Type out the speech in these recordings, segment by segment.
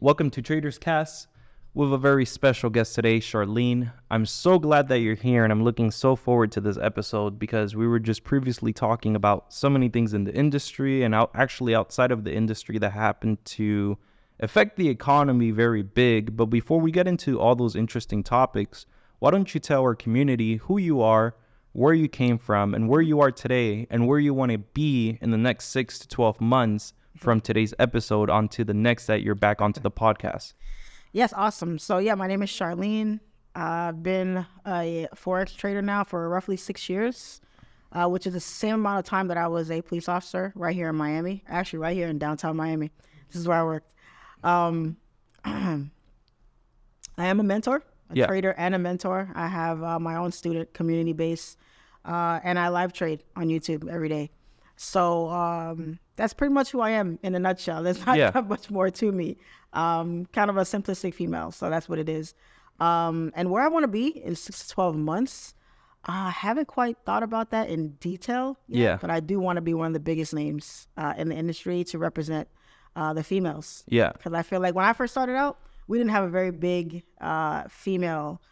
Welcome to Traders Cast with a very special guest today, Charlene. I'm so glad that you're here, and I'm looking so forward to this episode because we were just previously talking about so many things in the industry and actually outside of the industry that happen to affect the economy very big. But before we get into all those interesting topics, why don't you tell our community who you are, where you came from, and where you are today, and where you want to be in the next 6 to 12 months from today's episode onto the next that you're back onto the podcast. Yes, awesome. So my name is Charlene. I've been a Forex trader now for roughly 6 years, which is the same amount of time that I was a police officer right here in Miami, actually right here in downtown Miami. This is where I worked. I am a mentor, a trader and a mentor. I have my own student community base, and I live trade on YouTube every day. So that's pretty much who I am in a nutshell. There's not much more to me. Kind of a simplistic female, so that's what it is. And where I want to be in 6 to 12 months, I haven't quite thought about that in detail yet, but I do want to be one of the biggest names in the industry to represent the females. Yeah. Because I feel like when I first started out, we didn't have a very big female,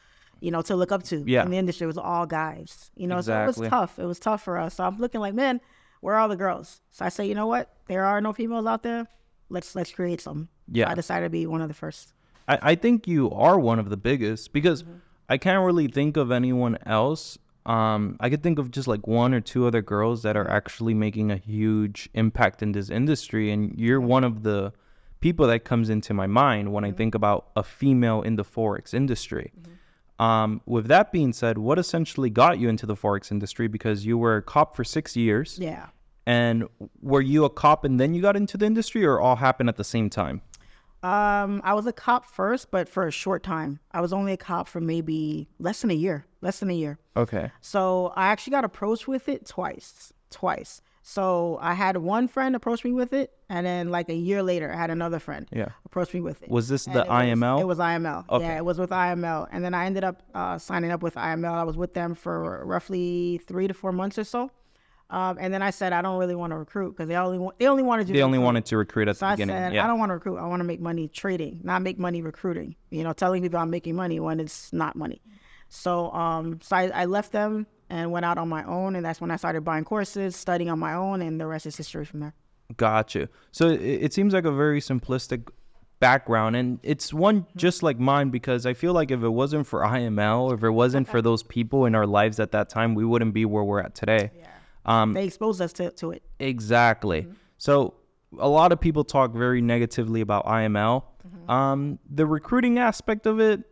to look up to in the industry. It was all guys, Exactly. So it was tough. It was tough for us. So I'm looking like, man, where are all the girls? So I say, you know what? There are no females out there. Let's create some. Yeah. So I decided to be one of the first. I think you are one of the biggest because I can't really think of anyone else. I could think of just like one or two other girls that are actually making a huge impact in this industry. And you're one of the people that comes into my mind when I think about a female in the Forex industry. With that being said, what essentially got you into the Forex industry? Because you were a cop for 6 years. Yeah. And were you a cop and then you got into the industry, or all happened at the same time? I was a cop first, but for a short time. I was only a cop for maybe less than a year. Okay. So I actually got approached with it twice. So I had one friend approach me with it, and then like a year later, I had another friend approach me with it. Was this the IML? It was IML. Okay. Yeah, it was with IML. And then I ended up signing up with IML. I was with them for roughly 3 to 4 months or so. And then I said, I don't really want to recruit because they only wanted to recruit at the beginning. So I said, I don't want to recruit. I want to make money trading, not make money recruiting. Telling people I'm making money when it's not money. So I left them and went out on my own, and that's when I started buying courses, studying on my own, and the rest is history from there. Gotcha. So it seems like a very simplistic background, and it's one just like mine, because I feel like if it wasn't for IML, if it wasn't for those people in our lives at that time, we wouldn't be where we're at today. Yeah. They exposed us to it. Exactly. So a lot of people talk very negatively about IML. The recruiting aspect of it,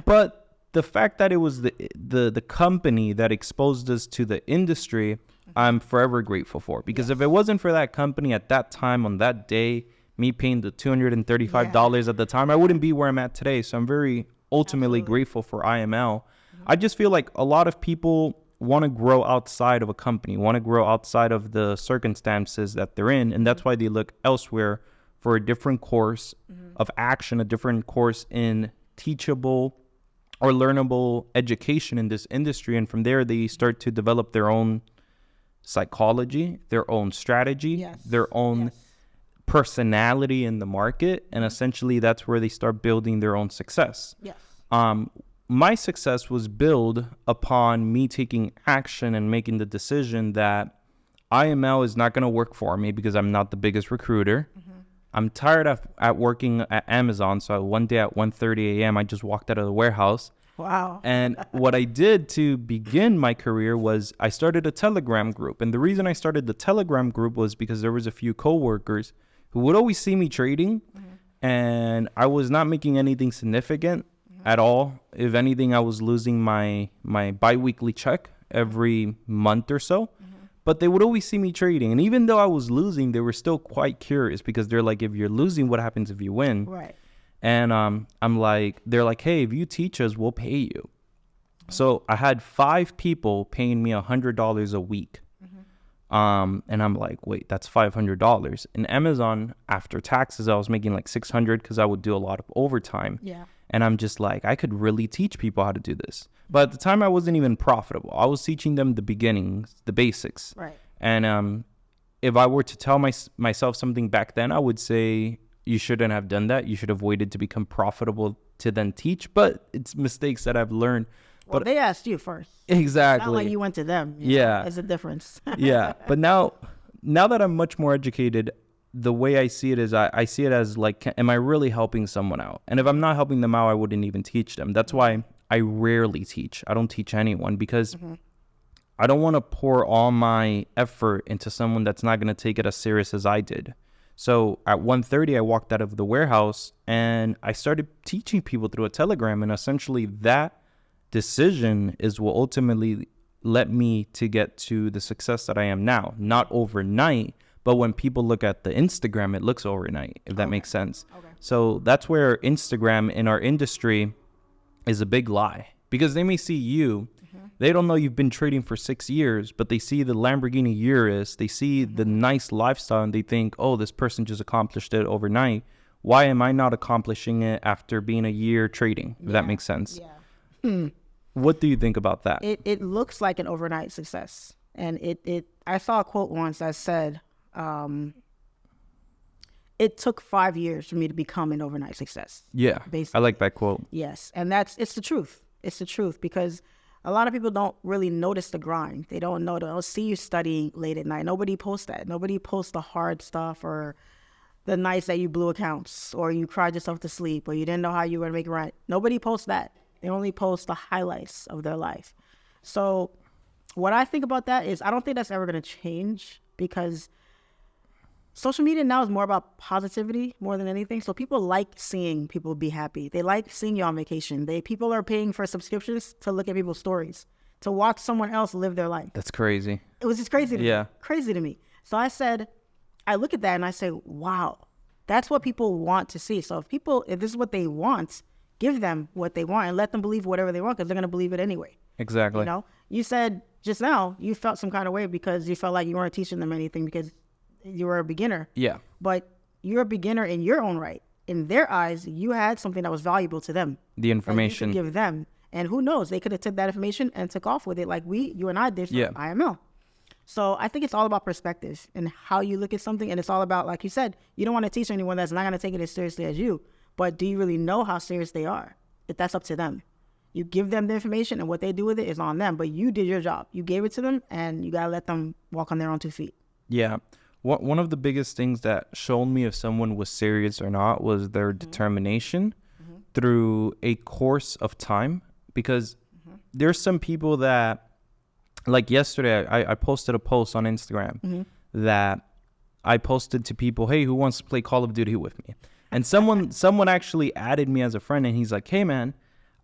but the fact that it was the company that exposed us to the industry, I'm forever grateful for. Because if it wasn't for that company at that time, on that day, me paying the $235 at the time, I wouldn't be where I'm at today. So I'm very ultimately grateful for IML. I just feel like a lot of people want to grow outside of a company, want to grow outside of the circumstances that they're in. And that's why they look elsewhere for a different course of action, a different course in teachable or learnable education in this industry. And from there, they start to develop their own psychology, their own strategy, their own personality in the market. And essentially, that's where they start building their own success. My success was built upon me taking action and making the decision that IML is not going to work for me because I'm not the biggest recruiter. I'm tired of working at Amazon. So one day at 1:30 a.m., I just walked out of the warehouse. Wow. And what I did to begin my career was I started a Telegram group. And the reason I started the Telegram group was because there was a few coworkers who would always see me trading. And I was not making anything significant at all. If anything, I was losing my bi-weekly check every month or so. But they would always see me trading. And even though I was losing, they were still quite curious because they're like, if you're losing, what happens if you win? Right. And they're like, hey, if you teach us, we'll pay you. So I had 5 people paying me $100 a week. And I'm like, wait, that's $500. In Amazon, after taxes, I was making like $600 because I would do a lot of overtime. Yeah. And I'm just like, I could really teach people how to do this. But at the time, I wasn't even profitable. I was teaching them the beginnings, the basics. Right. And if I were to tell myself something back then, I would say, you shouldn't have done that. You should have waited to become profitable to then teach. But it's mistakes that I've learned. Well, But they asked you first. exactly. Not like you went to them. Yeah. There's a difference. Yeah. But now that I'm much more educated, the way I see it is I see it as like, am I really helping someone out? And if I'm not helping them out, I wouldn't even teach them. That's why I rarely teach. I don't teach anyone because I don't want to pour all my effort into someone that's not going to take it as serious as I did. So at 1:30, I walked out of the warehouse and I started teaching people through a Telegram. And essentially that decision is what ultimately led me to get to the success that I am now. Not overnight, but when people look at the Instagram, it looks overnight, if that makes sense. Okay. So that's where Instagram in our industry is a big lie, because they may see you. They don't know you've been trading for 6 years, but they see the Lamborghini Urus, they see the nice lifestyle, and they think, oh, this person just accomplished it overnight. Why am I not accomplishing it after being a year trading? If that makes sense. Yeah. What do you think about that? It looks like an overnight success. And I saw a quote once that said, it took 5 years for me to become an overnight success. Yeah, basically. I like that quote. Yes. And it's the truth. It's the truth, because a lot of people don't really notice the grind. They don't know. They'll see you studying late at night. Nobody posts that. Nobody posts the hard stuff or the nights that you blew accounts or you cried yourself to sleep or you didn't know how you were going to make rent. Nobody posts that. They only post the highlights of their life. So what I think about that is I don't think that's ever going to change, because social media now is more about positivity more than anything. So people like seeing people be happy. They like seeing you on vacation. People are paying for subscriptions to look at people's stories, to watch someone else live their life. That's crazy. It was just crazy to Yeah. me. Crazy to me. So I look at that and I say, wow, that's what people want to see. So if this is what they want, give them what they want and let them believe whatever they want, because they're going to believe it anyway. Exactly. You know, you said just now you felt some kind of way because you felt like you weren't teaching them anything because you were a beginner. Yeah. But you're a beginner in your own right. In their eyes, you had something that was valuable to them. The information. That you could give them. And who knows, they could have took that information and took off with it like you and I did for IML. So I think it's all about perspective and how you look at something. And it's all about, like you said, you don't want to teach anyone that's not going to take it as seriously as you. But do you really know how serious they are? If that's up to them. You give them the information and what they do with it is on them. But you did your job. You gave it to them and you got to let them walk on their own 2 feet. Yeah. One of the biggest things that showed me if someone was serious or not was their determination through a course of time. Because there's some people that, like yesterday, I posted a post on Instagram that I posted to people, hey, who wants to play Call of Duty with me? And someone actually added me as a friend, and he's like, hey, man,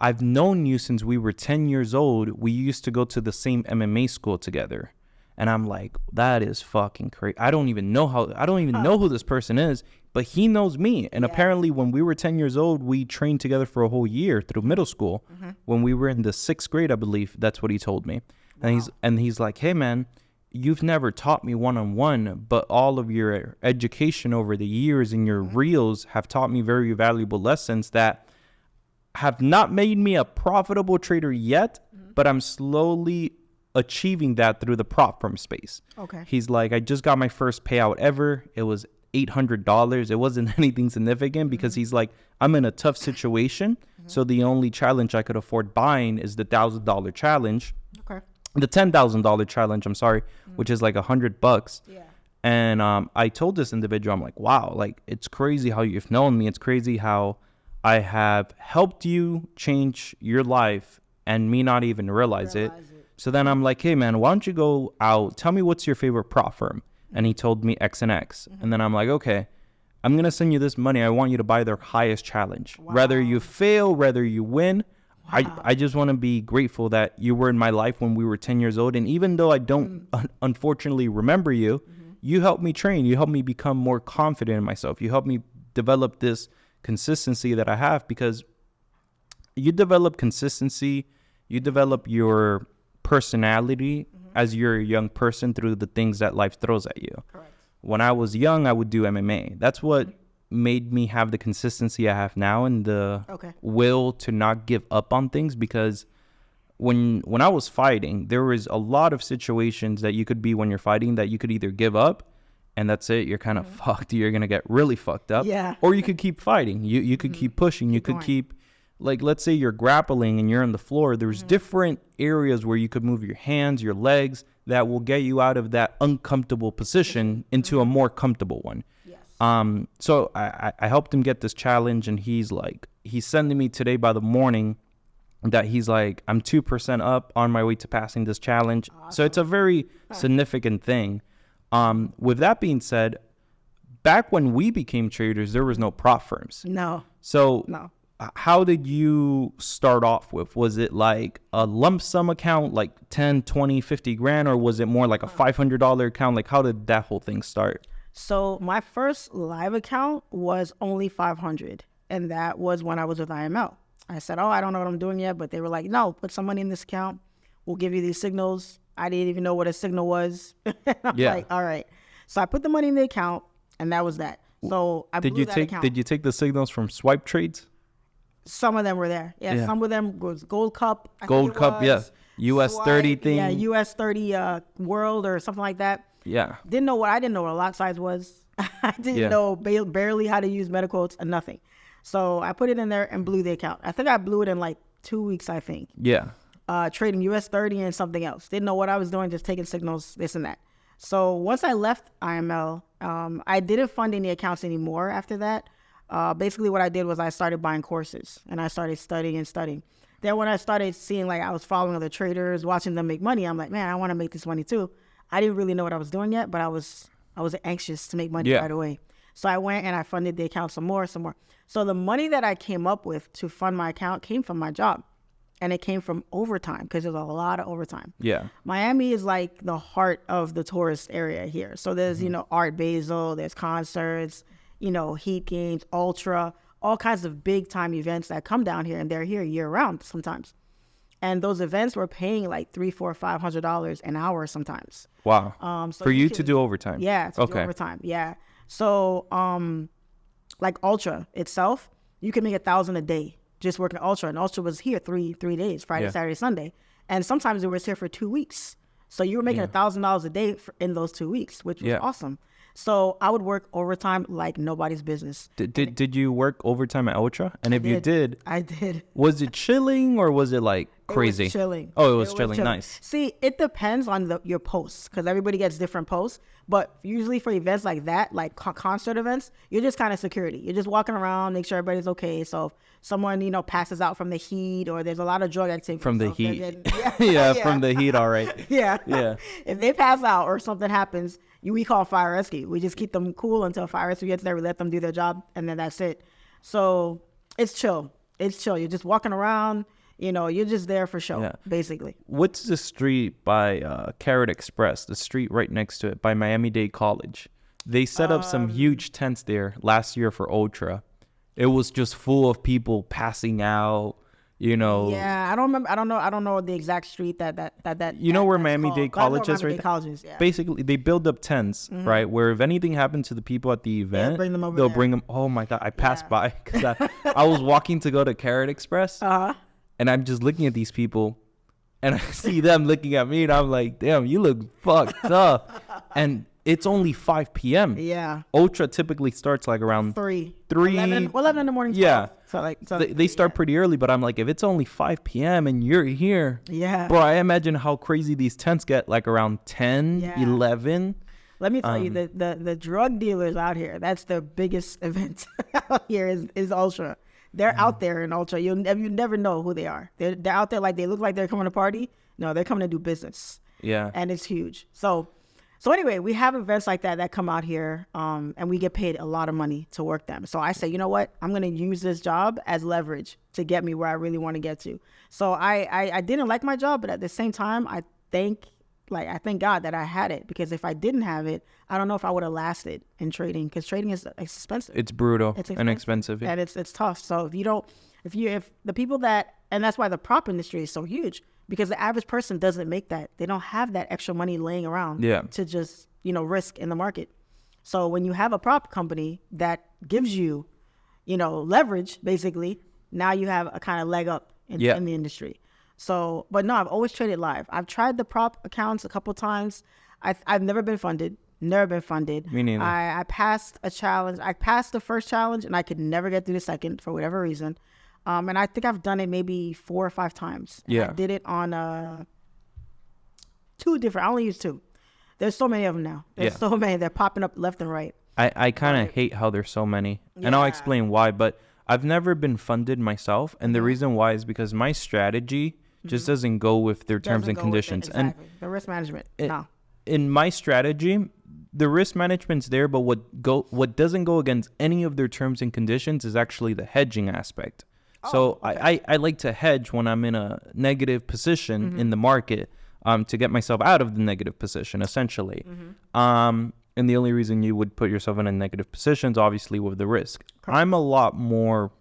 I've known you since we were 10 years old. We used to go to the same MMA school together. And I'm like, that is fucking crazy. I don't even know who this person is, but he knows me. And apparently when we were 10 years old, we trained together for a whole year through middle school. When we were in the 6th grade, I believe, that's what he told me. Wow. And he's like, hey, man, you've never taught me one-on-one, but all of your education over the years and your reels have taught me very valuable lessons that have not made me a profitable trader yet, but I'm slowly achieving that through the prop firm space. Okay. He's like, I just got my first payout ever. It was $800. It wasn't anything significant because he's like, I'm in a tough situation. So the only challenge I could afford buying is the $1,000 challenge. Okay. The $10,000 challenge, I'm sorry, which is like $100. Yeah. And I told this individual, I'm like, wow, like it's crazy how you've known me. It's crazy how I have helped you change your life and me not even realize it. So then I'm like, hey, man, why don't you go out? Tell me what's your favorite prop firm. And he told me X and X. And then I'm like, okay, I'm going to send you this money. I want you to buy their highest challenge. Wow. Whether you fail, whether you win. Wow. I just want to be grateful that you were in my life when we were 10 years old. And even though I don't unfortunately remember you, you helped me train. You helped me become more confident in myself. You helped me develop this consistency that I have, because you develop consistency. You develop your personality as you're a young person through the things that life throws at you. Correct. When I was young, I would do MMA. That's what made me have the consistency I have now and the will to not give up on things, because when I was fighting, there was a lot of situations that you could be when you're fighting that you could either give up and that's it. You're kind of fucked. You're going to get really fucked up. Yeah. Or you could keep fighting. You could keep pushing. You could going. keep, like, let's say you're grappling and you're on the floor. There's different areas where you could move your hands, your legs, that will get you out of that uncomfortable position into a more comfortable one. Yes. So I helped him get this challenge, and he's sending me today by the morning that he's like, I'm 2% up on my way to passing this challenge. Awesome. So it's a very significant thing. With that being said, back when we became traders, there was no prop firms. No. So No. How did you start off with? Was it like a lump sum account, like 10, 20, 50 grand, or was it more like a $500 account? Like, how did that whole thing start? So my first live account was only 500, and that was when I was with IML. I said, I don't know what I'm doing yet, but they were like, no, put some money in this account. We'll give you these signals. I didn't even know what a signal was. I'm like, all right. So I put the money in the account, and that was that. So I blew that account. Did you take the signals from swipe trades? Some of them were there. Yeah. Some of them was Gold Cup. Gold Cup, yeah. US 30 thing. Yeah, US 30 World or something like that. Yeah. I didn't know what a lot size was. I didn't know barely how to use MetaQuotes and nothing. So I put it in there and blew the account. I think I blew it in like 2 weeks, I think. Yeah. Trading US 30 and something else. Didn't know what I was doing, just taking signals, this and that. So once I left IML, I didn't fund any accounts anymore after that. Basically what I did was I started buying courses, and I started studying. Then when I started seeing, like, I was following other traders, watching them make money, I'm like, man, I want to make this money too. I didn't really know what I was doing yet, but I was anxious to make money right away. So I went and I funded the account some more. So the money that I came up with to fund my account came from my job, and it came from overtime, because there's a lot of overtime. Yeah. Miami is like the heart of the tourist area here. So there's, Art Basel, there's concerts, Heat Games, Ultra, all kinds of big time events that come down here, and they're here year round sometimes. And those events were paying like $300, $400, $500 an hour sometimes. Wow. So for you to do overtime. Yeah. To do overtime. Yeah. So, like Ultra itself, you can make $1,000 a day just working Ultra, and Ultra was here three days, Friday, Saturday, Sunday. And sometimes it was here for 2 weeks. So you were making $1,000 a day in those 2 weeks, which was awesome. So I would work overtime like nobody's business. Did you work overtime at Ultra? And if you did, I did. Was it chilling, or was it like crazy? It was chilling. Oh, it was chilling. Nice. See, it depends on your posts, because everybody gets different posts. But usually for events like that, like concert events, you're just kind of security. You're just walking around, make sure everybody's okay. So if someone, passes out from the heat, or there's a lot of drug activity. From the heat. From the heat, all right. Yeah. If they pass out or something happens, we call fire rescue. We just keep them cool until fire rescue gets there. We let them do their job, and then that's it. So it's chill. You're just walking around. You're just there for show, basically. What's the street by Carrot Express, the street right next to it, by Miami-Dade College? They set up some huge tents there last year for Ultra. It was just full of people passing out, Yeah, I don't remember. I don't know the exact street that. Where Miami-Dade College is, right? Yeah. Basically, they build up tents, right? Where if anything happened to the people at the event, bring them over they'll there. bring them. Oh my God, I passed by because I was walking to go to Carrot Express. And I'm just looking at these people, and I see them looking at me, and I'm like, damn, you look fucked up. And it's only 5 p.m. Yeah. Ultra typically starts like around 3. 11 in the morning. 12. Yeah. So they start pretty early, but I'm like, if it's only 5 p.m. and you're here. Yeah. Bro, I imagine how crazy these tents get, like around 10, 11. Let me tell you, the drug dealers out here, that's the biggest event out here is Ultra. They're out there in Ultra. You never know who they are. They're out there like they look like they're coming to party. No, they're coming to do business. Yeah. And it's huge. So anyway, we have events like that come out here, and we get paid a lot of money to work them. So I say, you know what? I'm going to use this job as leverage to get me where I really want to get to. So I didn't like my job, but at the same time, I thank God that I had it, because if I didn't have it, I don't know if I would have lasted in trading, because trading is expensive. It's brutal and expensive. And it's tough. So if the people and that's why the prop industry is so huge, because the average person doesn't make that. They don't have that extra money laying around to just, risk in the market. So when you have a prop company that gives you, leverage, basically, now you have a kind of leg up in the industry. So, but no, I've always traded live. I've tried the prop accounts a couple times. I've never been funded. Never been funded. Me neither. I passed a challenge. I passed the first challenge and I could never get through the second for whatever reason. And I think I've done it maybe 4 or 5 times. Yeah. I did it on 2 different. I only use 2. There's so many of them now. There's so many. They're popping up left and right. I kind of hate how there's so many. And I'll explain why. But I've never been funded myself. And the reason why is because my strategy just doesn't go with their terms and conditions. Exactly. The risk management. No. In my strategy, the risk management's there, but what doesn't go against any of their terms and conditions is actually the hedging aspect. So I like to hedge when I'm in a negative position in the market to get myself out of the negative position, essentially. And the only reason you would put yourself in a negative position is obviously with the risk. Correct. I'm a lot more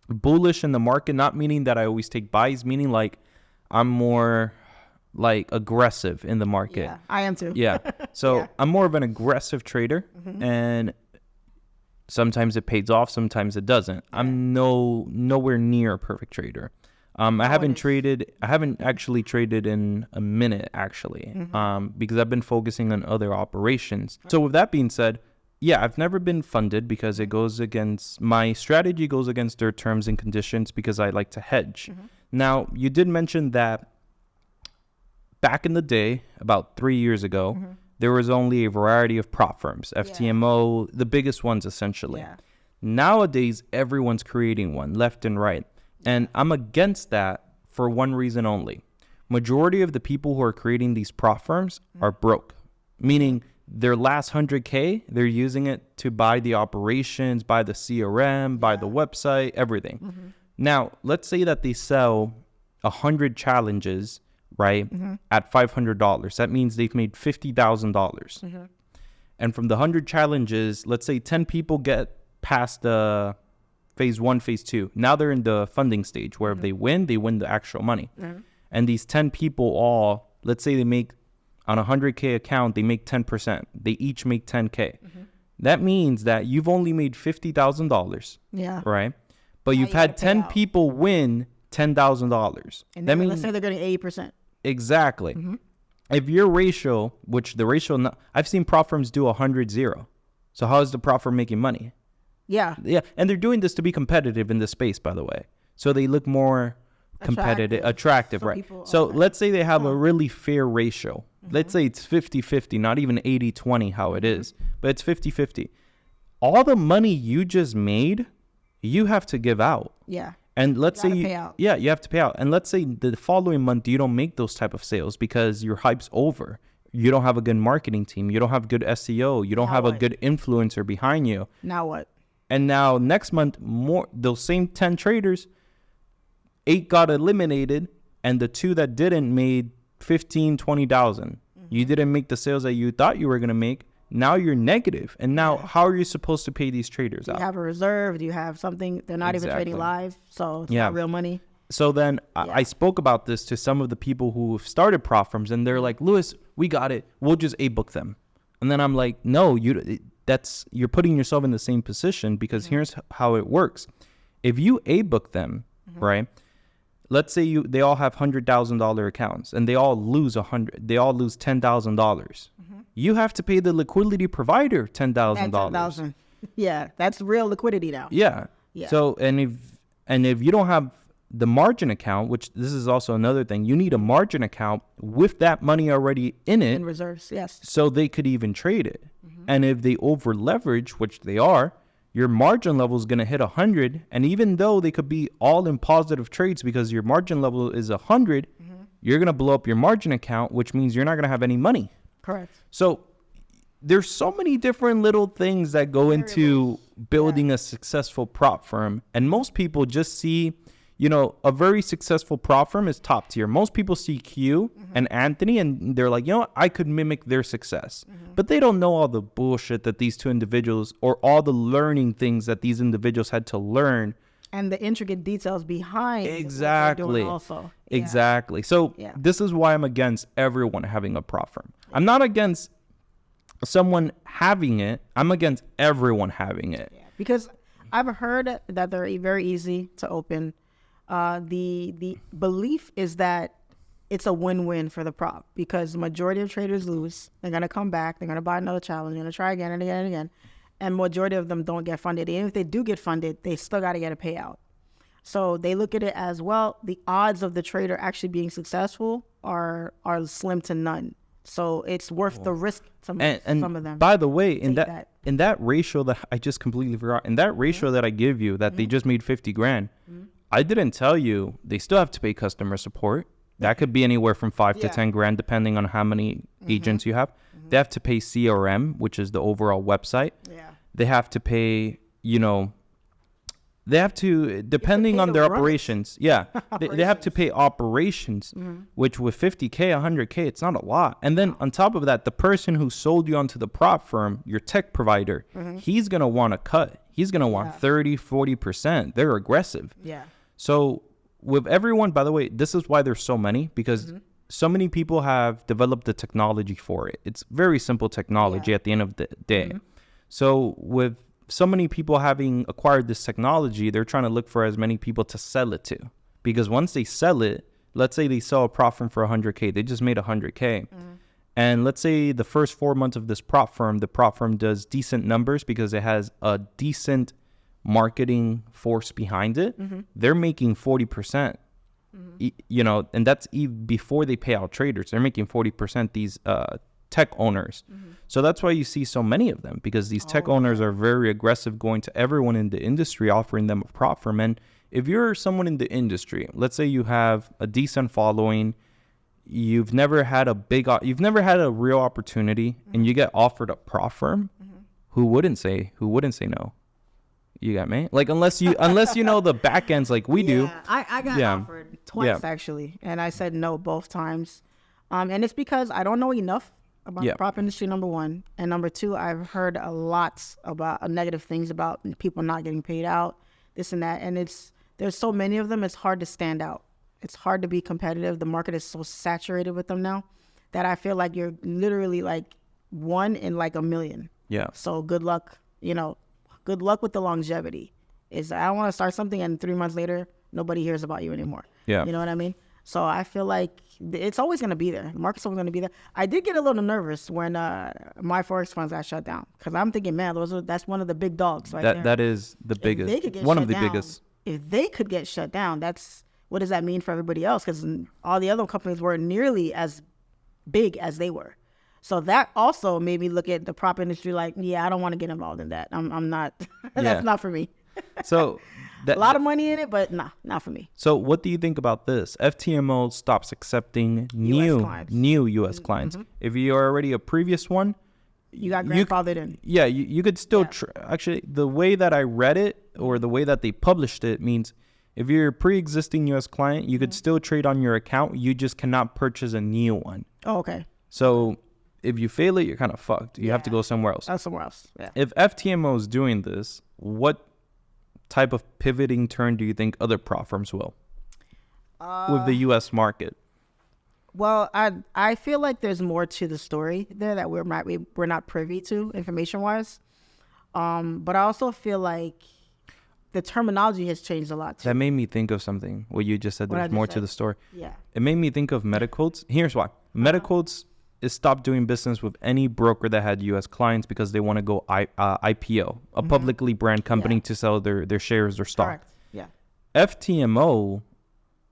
bullish in the market, not meaning that I always take buys, meaning like I'm more like aggressive in the market. Yeah, I am too. Yeah. So I'm more of an aggressive trader, and sometimes it pays off, sometimes it doesn't. I'm nowhere near a perfect trader. I haven't actually traded in a minute, actually, because I've been focusing on other operations. So with that being said, yeah, I've never been funded because it goes against my strategy, goes against their terms and conditions because I like to hedge. Now, you did mention that back in the day, about 3 years ago, there was only a variety of prop firms, FTMO, the biggest ones essentially. Nowadays, everyone's creating one left and right. And I'm against that for one reason only. Majority of the people who are creating these prop firms are broke, meaning their last 100K, they're using it to buy the operations, buy the CRM, buy the website, everything. Now, let's say that they sell 100 challenges, right, at $500. That means they've made $50,000. And from the 100 challenges, let's say 10 people get past the phase 1, phase 2. Now they're in the funding stage where if they win the actual money. And these 10 people all, let's say they make on a 100K account, they make 10%. They each make 10K. That means that you've only made $50,000. Yeah. Right? But you've had 10 people win $10,000. And that means, let's say they're getting 80%. Exactly. If your ratio, which the ratio, I've seen prop firms do 100-0. So how is the prop firm making money? Yeah. And they're doing this to be competitive in the space, by the way. So they look more attractive, right? So let's say they have a really fair ratio. Let's say it's 50-50, not even 80-20 how it is, but it's 50-50. All the money you just made, you have to give out. Yeah. And let's say you have to pay out. And let's say the following month you don't make those type of sales because your hype's over. You don't have a good marketing team. You don't have good SEO. You don't have a good influencer behind you. Now what? And now next month, those same 10 traders, 8 got eliminated, and the 2 that didn't made 15, 20,000. You didn't make the sales that you thought you were going to make. Now you're negative. And now how are you supposed to pay these traders out? Do you have a reserve? Do you have something? They're not even trading live, so it's not real money. So then I spoke about this to some of the people who started prop firms, and they're like, Louis, we got it. We'll just A-book them. And then I'm like, no, you're putting yourself in the same position because here's how it works. If you A-book them, right? Let's say they all have $100,000 accounts and they all lose $10,000. You have to pay the liquidity provider $10,000. Yeah, that's real liquidity now. Yeah. So and if you don't have the margin account, which this is also another thing, you need a margin account with that money already in it. In reserves, yes. So they could even trade it. And if they over leverage, which they are, your margin level is going to hit 100. And even though they could be all in positive trades because your margin level is 100, you're going to blow up your margin account, which means you're not going to have any money. Correct. So there's so many different little things that go into building a successful prop firm. And most people just see, a very successful prop firm is top tier. Most people see Q and Anthony and they're like, I could mimic their success. But they don't know all the bullshit that these two individuals or all the learning things that these individuals had to learn. And the intricate details behind exactly. what they're doing also. Exactly. So this is why I'm against everyone having a prop firm. I'm not against someone having it. I'm against everyone having it. Yeah. Because I've heard that they're very easy to open. The belief is that it's a win-win for the prop because the majority of traders lose. They're going to come back. They're going to buy another challenge. They're going to try again and again and again. And majority of them don't get funded. And if they do get funded, they still got to get a payout. So they look at it as, well, the odds of the trader actually being successful are slim to none. So it's worth the risk to some of them. By the way, in that ratio that I just completely forgot, in that ratio that I give you that they just made 50 grand, I didn't tell you they still have to pay customer support. That could be anywhere from 5 to 10 grand, depending on how many agents you have. They have to pay CRM, which is the overall website. Yeah. They have to pay, they have to, depending on their operations. Yeah. They have to pay operations, which with 50K, 100K, it's not a lot. And then on top of that, the person who sold you onto the prop firm, your tech provider, he's going to want a cut. He's going to want 30, 40%. They're aggressive. Yeah. So with everyone, by the way, this is why there's so many, because so many people have developed the technology for it. It's very simple technology at the end of the day. So with so many people having acquired this technology, they're trying to look for as many people to sell it to. Because once they sell it, let's say they sell a prop firm for 100K, they just made 100K. And let's say the first 4 months of this prop firm, the prop firm does decent numbers because it has a decent marketing force behind it. They're making 40%, and that's even before they pay out traders. They're making 40%, these tech owners. So that's why you see so many of them, because these tech owners are very aggressive, going to everyone in the industry, offering them a prop firm. And if you're someone in the industry, let's say you have a decent following, you've never had a real opportunity, and you get offered a prop firm, who wouldn't say no? You got me? Like, unless you know the back ends like we do. I got offered twice actually, and I said no both times. And it's because I don't know enough about the prop industry, number one. And number two, I've heard a lot about negative things about people not getting paid out, this and that. And there's so many of them, it's hard to stand out. It's hard to be competitive. The market is so saturated with them now that I feel like you're literally like one in like a million. Yeah. So good luck, good luck with the longevity. I don't want to start something and 3 months later, nobody hears about you anymore. Yeah. You know what I mean? So I feel like it's always going to be there. The market's always going to be there. I did get a little nervous when my Forex funds got shut down, because I'm thinking, man, that's one of the big dogs. That is the biggest, one of the biggest. If they could get shut down, what does that mean for everybody else? Because all the other companies weren't nearly as big as they were. So that also made me look at the prop industry like, I don't want to get involved in that. I'm not. That's not for me. So a lot of money in it, but not for me. So what do you think about this? FTMO stops accepting new U.S. clients. If you're already a previous one, you got grandfathered in. Yeah, you could still actually, the way that I read it, or the way that they published it, means if you're a pre-existing U.S. client, you could still trade on your account. You just cannot purchase a new one. Oh, okay. So if you fail it, you're kind of fucked. You have to go somewhere else. Somewhere else. Yeah. If FTMO is doing this, what type of pivoting turn do you think other prop firms will with the U.S. market? Well, I feel like there's more to the story there that we're not privy to information-wise. But I also feel like the terminology has changed a lot too. That made me think of something. What you just said, there's more to the story. Yeah. It made me think of Medicodes. Here's why. Medicodes is stopped doing business with any broker that had U.S. clients because they want to go IPO, a publicly brand company, to sell their shares or stock. Correct. Yeah. FTMO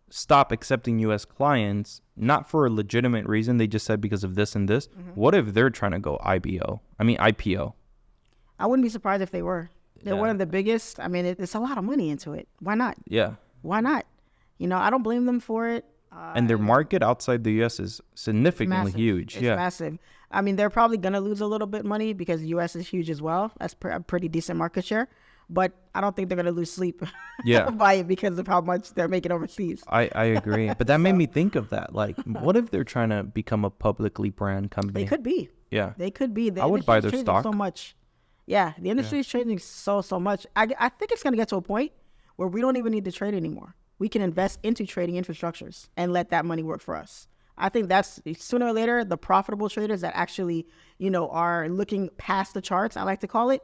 stopped accepting U.S. clients, not for a legitimate reason. They just said because of this and this. What if they're trying to go IPO? I wouldn't be surprised if they were. They're one of the biggest. I mean, it's a lot of money into it. Why not? Yeah. Why not? I don't blame them for it. And their market outside the U.S. is significantly huge. It's massive. I mean, they're probably going to lose a little bit of money because the U.S. is huge as well. That's a pretty decent market share. But I don't think they're going to lose sleep by it because of how much they're making overseas. I agree. But that made me think of that. Like, what if they're trying to become a publicly brand company? They could be. Yeah. They could be. I would buy their stock. So much. Yeah. The industry is trading so much. I think it's going to get to a point where we don't even need to trade anymore. We can invest into trading infrastructures and let that money work for us. I think that's sooner or later, the profitable traders that actually, are looking past the charts, I like to call it,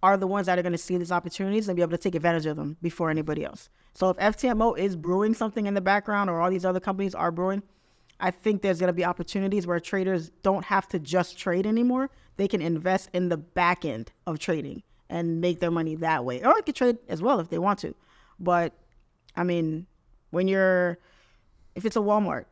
are the ones that are going to see these opportunities and be able to take advantage of them before anybody else. So if FTMO is brewing something in the background, or all these other companies are brewing, I think there's going to be opportunities where traders don't have to just trade anymore. They can invest in the back end of trading and make their money that way. Or they could trade as well if they want to. But, I mean, if it's a Walmart,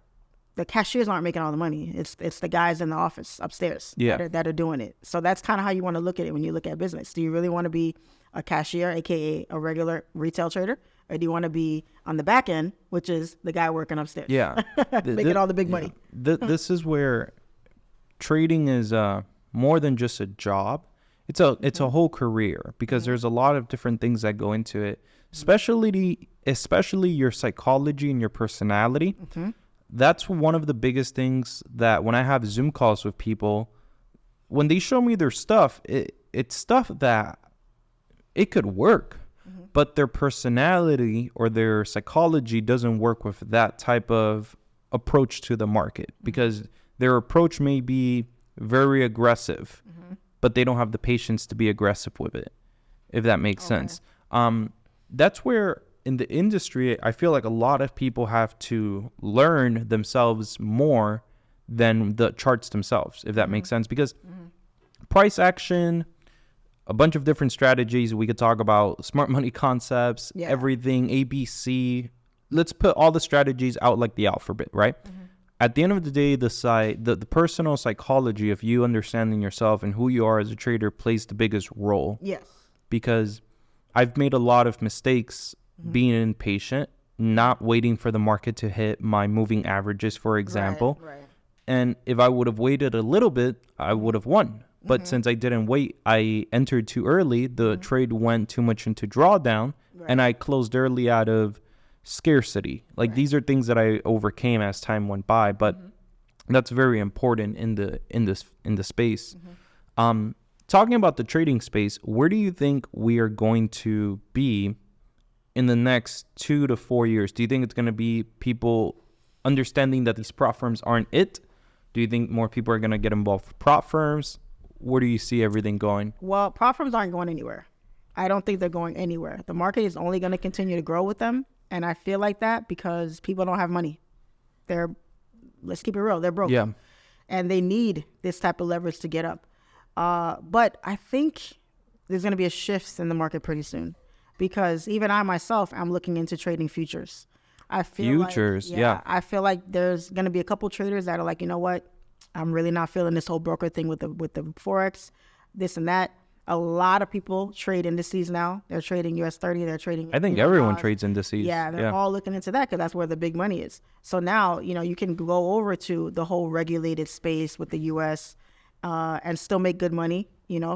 the cashiers aren't making all the money. It's the guys in the office upstairs that are doing it. So that's kind of how you want to look at it when you look at business. Do you really want to be a cashier, aka a regular retail trader, or do you want to be on the back end, which is the guy working upstairs? Yeah, making all the big money. This is where trading is more than just a job. It's a whole career, because there's a lot of different things that go into it, especially your psychology and your personality. That's one of the biggest things that when I have Zoom calls with people, when they show me their stuff, it's stuff that it could work, but their personality or their psychology doesn't work with that type of approach to the market, because their approach may be very aggressive, but they don't have the patience to be aggressive with it, if that makes sense. That's where in the industry, I feel like a lot of people have to learn themselves more than the charts themselves, if that makes sense, because price action, a bunch of different strategies. We could talk about smart money concepts, everything, ABC. Let's put all the strategies out like the alphabet, right? At the end of the day, the personal psychology of you understanding yourself and who you are as a trader plays the biggest role. Yes. Because I've made a lot of mistakes being impatient, not waiting for the market to hit my moving averages, for example. Right. And if I would have waited a little bit, I would have won. But since I didn't wait, I entered too early. The trade went too much into drawdown, and I closed early out of scarcity. Like these are things that I overcame as time went by, but that's very important in the space. Talking about the trading space, where do you think we are going to be in the next 2 to 4 years? Do you think it's going to be people understanding that these prop firms aren't it? Do you think more people are going to get involved with prop firms? Where do you see everything going? Well, prop firms aren't going anywhere. I don't think they're going anywhere. The market is only going to continue to grow with them. And I feel like that because people don't have money. Let's keep it real, they're broke. Yeah. And they need this type of leverage to get up. But I think there's going to be a shift in the market pretty soon, because even I myself, I'm looking into trading futures. I feel futures, like, I feel like there's going to be a couple traders that are like, you know what, I'm really not feeling this whole broker thing with the Forex, this and that. A lot of people trade indices now. They're trading US 30. They're trading. I think everyone trades indices. Yeah, they're all looking into that because that's where the big money is. So now, you can go over to the whole regulated space with the US and still make good money,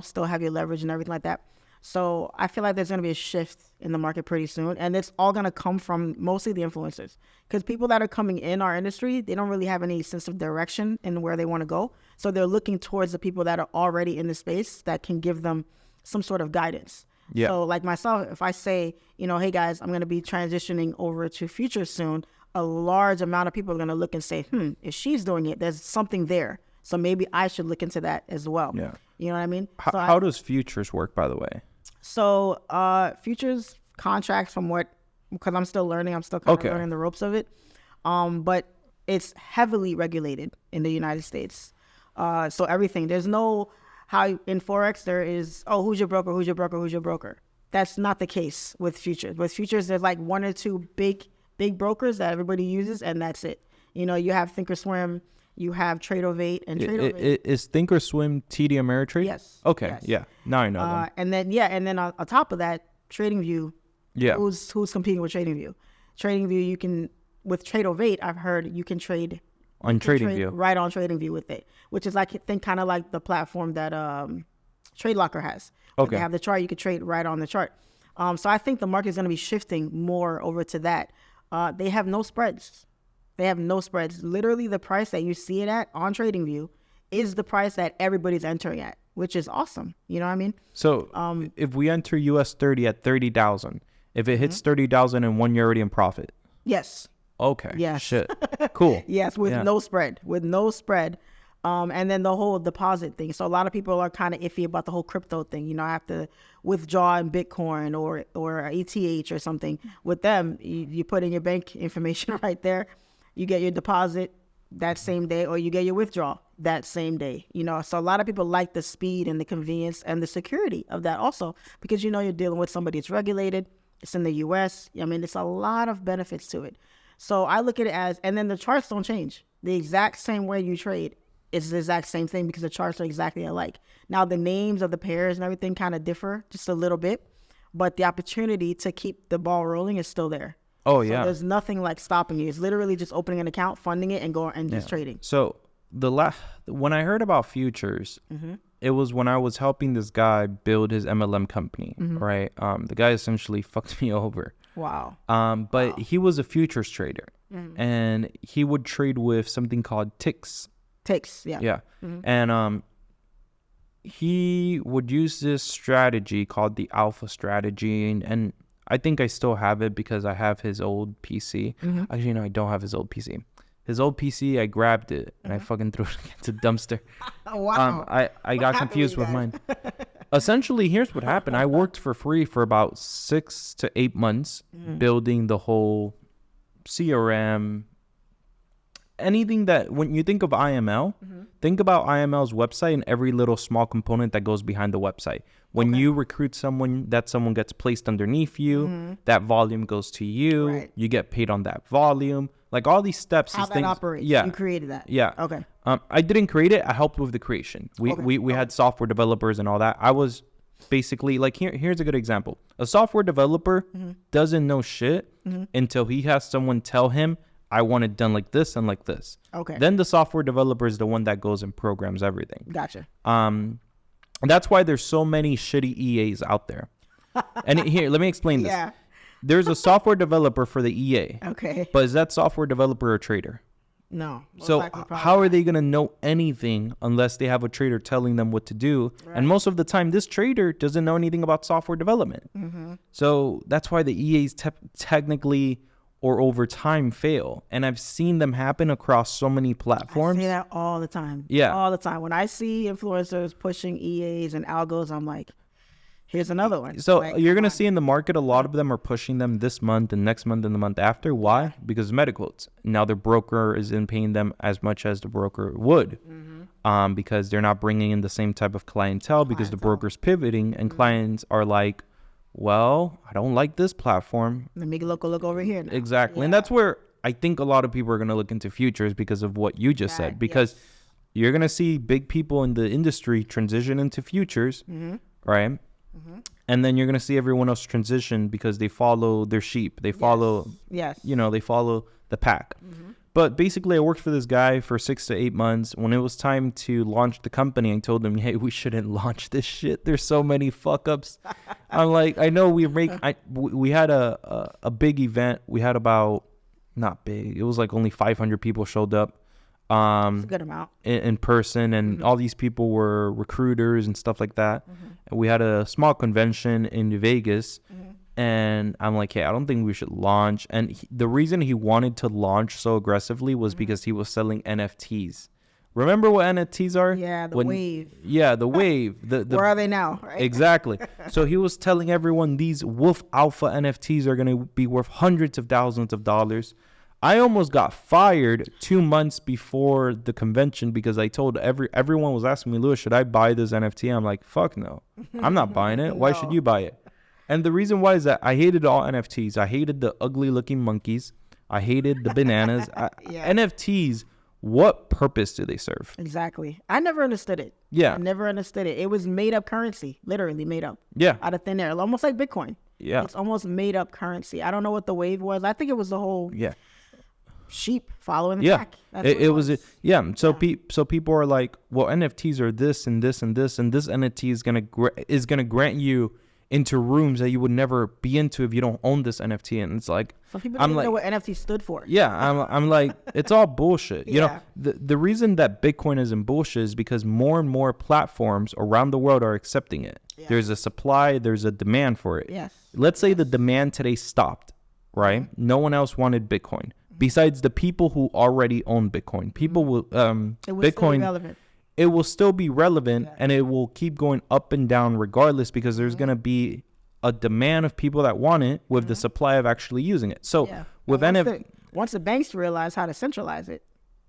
still have your leverage and everything like that. So I feel like there's going to be a shift in the market pretty soon. And it's all going to come from mostly the influencers, because people that are coming in our industry, they don't really have any sense of direction in where they want to go. So they're looking towards the people that are already in the space that can give them some sort of guidance. Yeah. So like myself, if I say, hey guys, I'm going to be transitioning over to futures soon, a large amount of people are going to look and say, if she's doing it, there's something there. So maybe I should look into that as well. Yeah. You know what I mean? How does futures work, by the way? So futures contracts, because I'm still learning, I'm still kind of learning the ropes of it. But it's heavily regulated in the United States. So everything, there's no, how in Forex there is, who's your broker, who's your broker, who's your broker. That's not the case with futures. With futures, there's like one or two big brokers that everybody uses, and that's it. You have Thinkorswim, you have Tradeovate, and Tradeovate. Is Thinkorswim TD Ameritrade? Yes. Okay. Yes. Yeah. Now I know them. And then on top of that, TradingView. Yeah. Who's competing with TradingView? TradingView, you can, with Tradeovate, I've heard you can trade on TradingView. Right on TradingView with it, which is kind of like the platform that TradeLocker has. Okay. They have the chart, you can trade right on the chart. So I think the market is going to be shifting more over to that. They have no spreads. Literally, the price that you see it at on TradingView is the price that everybody's entering at, which is awesome. You know what I mean? So if we enter US 30 at 30,000, if it hits 30,000 in 1 year, already in profit. Yes. Okay. Yes. Shit. Cool. Yes, with no spread. And then the whole deposit thing. So a lot of people are kind of iffy about the whole crypto thing. I have to withdraw in Bitcoin or ETH or something. With them, you put in your bank information right there. You get your deposit. that same day, or you get your withdrawal that same day. So a lot of people like the speed and the convenience and the security of that also, because you're dealing with somebody that's regulated. It's in the U.S. I mean, it's a lot of benefits to it. So I look at it as, and then the charts don't change. The exact same way you trade is the exact same thing, because the charts are exactly alike. Now, the names of the pairs and everything kind of differ just a little bit, but the opportunity to keep the ball rolling is still there. Oh, So yeah. there's nothing like stopping you. It's literally just opening an account, funding it, and going and just trading. So when I heard about futures, it was when I was helping this guy build his MLM company, right? The guy essentially fucked me over. Wow. But he was a futures trader, and he would trade with something called ticks. Ticks, yeah. Yeah. And he would use this strategy called the alpha strategy, and I think I still have it because I have his old PC. Actually, no, I don't have his old PC. His old PC, I grabbed it and I fucking threw it against the dumpster. Oh, wow. I got confused with mine. Essentially, here's what happened. I worked for free for about 6 to 8 months building the whole CRM. Anything that, when you think of IML, think about IML's website and every little small component that goes behind the website. When you recruit someone, that someone gets placed underneath you, that volume goes to you, Right. you get paid on that volume. Like all these steps. How these that things, operates. Yeah. You created that. Yeah. Okay. I didn't create it. I helped with the creation. We had software developers and all that. I was basically like, here's a good example. A software developer doesn't know shit until he has someone tell him, I want it done like this and like this. Okay. Then the software developer is the one that goes and programs everything. Gotcha. And that's why there's so many shitty EAs out there. And here, let me explain this. Yeah. There's a software developer for the EA. Okay. But is that software developer a trader? No. Most So likely probably how are not. they going to know anything unless they have a trader telling them what to do? And most of the time, this trader doesn't know anything about software development. So that's why the EAs technically or over time fail. And I've seen them happen across so many platforms. I see that all the time. Yeah. All the time. When I see influencers pushing EAs and algos, I'm like, here's another one. So Like, you're come going to on. see in the market, a lot of them are pushing them this month and next month and the month after. Why? Because of MediQuotes. Now their broker isn't paying them as much as the broker would, because they're not bringing in the same type of clientele because the broker's pivoting and clients are like, well, I don't like this platform. Let me look over here now. Exactly. And that's where I think a lot of people are going to look into futures because of what you just said, because you're going to see big people in the industry transition into futures, right? And then you're going to see everyone else transition because they follow their sheep. They follow, Yes. they follow the pack. But basically, I worked for this guy for 6 to 8 months. When it was time to launch the company, I told him, hey, we shouldn't launch this shit. There's so many fuck ups. I'm like, I know we had a big event. We had about, not big, it was like only 500 people showed up. It's a good amount. In person, and all these people were recruiters and stuff like that. And we had a small convention in Vegas, and I'm like, hey, I don't think we should launch. And the reason he wanted to launch so aggressively was because he was selling NFTs. Remember what NFTs are? Yeah, the wave. Yeah, the wave. The Where are they now? Right? Exactly. So he was telling everyone these Wolf Alpha NFTs are going to be worth hundreds of thousands of dollars. I almost got fired 2 months before the convention because I told everyone was asking me, Louis, should I buy this NFT? I'm like, fuck no. I'm not buying it. Why should you buy it? And the reason why is that I hated all NFTs. I hated the ugly looking monkeys. I hated the bananas. NFTs, what purpose do they serve? Exactly. I never understood it. Yeah. I never understood it. It was made up currency, literally made up. Yeah. Out of thin air, almost like Bitcoin. Yeah. It's almost made up currency. I don't know what the wave was. I think it was the whole Yeah. sheep following the Yeah, pack. That's it what was. Yeah, so so people are like, well, NFTs are this and this and this, and this NFT is gonna grant you into rooms that you would never be into if you don't own this NFT. And it's like, Some people I'm didn't like, know what NFT stood for. yeah, I'm like, it's all bullshit. You know, Yeah. the reason that Bitcoin is in bullshit is because more and more platforms around the world are accepting it. Yeah. There's a supply, there's a demand for it. Yes. Let's say the demand today stopped, right? No one else wanted Bitcoin besides the people who already own Bitcoin. People will It was still Bitcoin. relevant. It will still be relevant, and it will keep going up and down regardless because there's gonna be a demand of people that want it with the supply of actually using it. So Yeah. with And NFT, once the banks realize how to centralize it,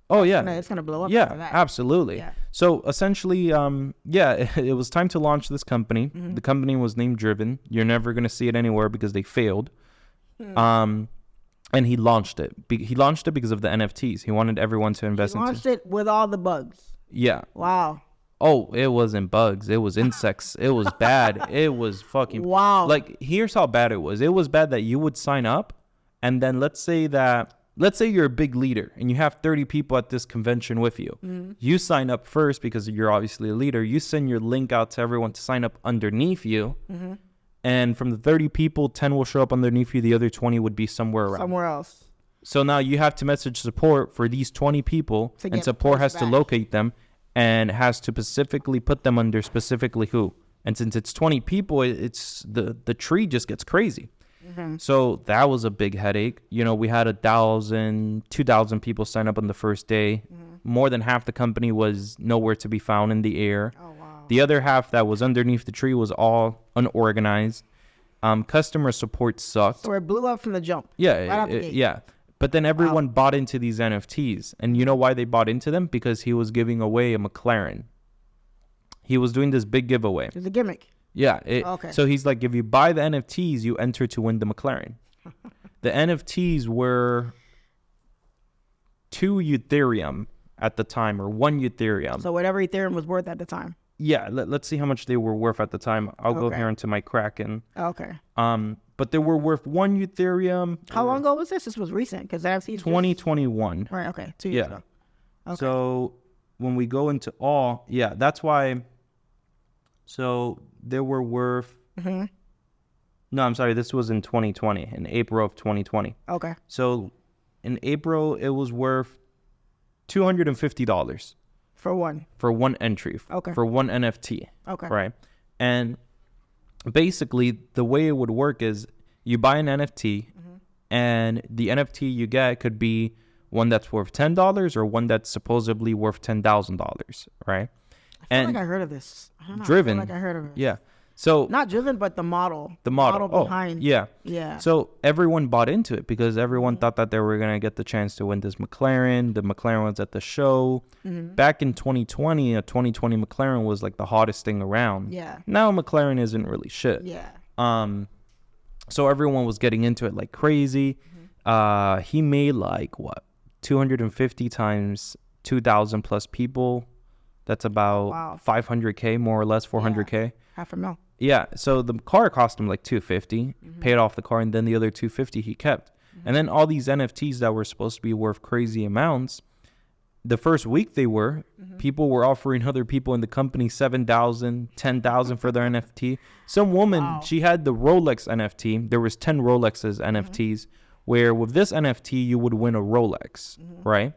Oh yeah, It's gonna blow up. yeah, after that. absolutely. Yeah. So essentially, it was time to launch this company. The company was named Driven. You're never gonna see it anywhere because they failed. And he launched it. He launched it because of the NFTs. He wanted everyone to invest He launched into. it with all the bugs. Yeah. Wow. Oh, it wasn't bugs. It was insects. It was bad. It was fucking. Wow. Like, here's how bad it was. It was bad that you would sign up, and then let's say you're a big leader and you have 30 people at this convention with you. You sign up first because you're obviously a leader. You send your link out to everyone to sign up underneath you. And from the 30 people, 10 will show up underneath you. The other 20 would be somewhere around. Somewhere else. So now you have to message support for these 20 people, and support has to back. locate them and has to specifically put them under specifically who. And since it's 20 people, it's the tree just gets crazy. So that was a big headache. We had 1,000, 2,000 people sign up on the first day. More than half the company was nowhere to be found in the air. Oh wow. The other half that was underneath the tree was all unorganized. Customer support sucked. So it blew up from the jump. Yeah, Right out the gate. yeah. But then everyone bought into these NFTs. And you know why they bought into them? Because he was giving away a McLaren. He was doing this big giveaway. It's a gimmick. Yeah. Okay. So he's like, if you buy the NFTs, you enter to win the McLaren. The NFTs were 2 Ethereum at the time, or 1 Ethereum. So whatever Ethereum was worth at the time. Yeah, let's see how much they were worth at the time. I'll go Okay. here into my Kraken. Okay. But they were worth 1 Ethereum. How long ago was this? This was recent because NFC. 2021. Right. Okay. 2 years Yeah. ago. Okay. So when we go into all, yeah, that's why. So they were worth. No, I'm sorry. This was in 2020, in April of 2020. Okay. So in April, it was worth $250 For one. for one entry. Okay. For one NFT. Okay. Right. And basically, the way it would work is you buy an NFT, and the NFT you get could be one that's worth $10 or one that's supposedly worth $10,000, right? I feel like I heard of this. I don't know. Driven. I feel like I heard of it. Yeah. So Not Driven, but the model. the model. behind. Yeah. Yeah. So everyone bought into it because everyone thought that they were going to get the chance to win this McLaren. The McLaren was at the show. Back in 2020, a 2020 McLaren was like the hottest thing around. Yeah. Now McLaren isn't really shit. Yeah. So everyone was getting into it like crazy. He made like 250 times 2,000 plus people. That's about Wow. 500K, more or less, 400K. $500,000. Yeah. So the car cost him like 250, paid off the car, and then the other 250 he kept. And then all these NFTs that were supposed to be worth crazy amounts, the first week people were offering other people in the company 7,000, 10,000 for their NFT. Some woman, she had the Rolex NFT. There was 10 Rolexes NFTs, where with this NFT, you would win a Rolex, right?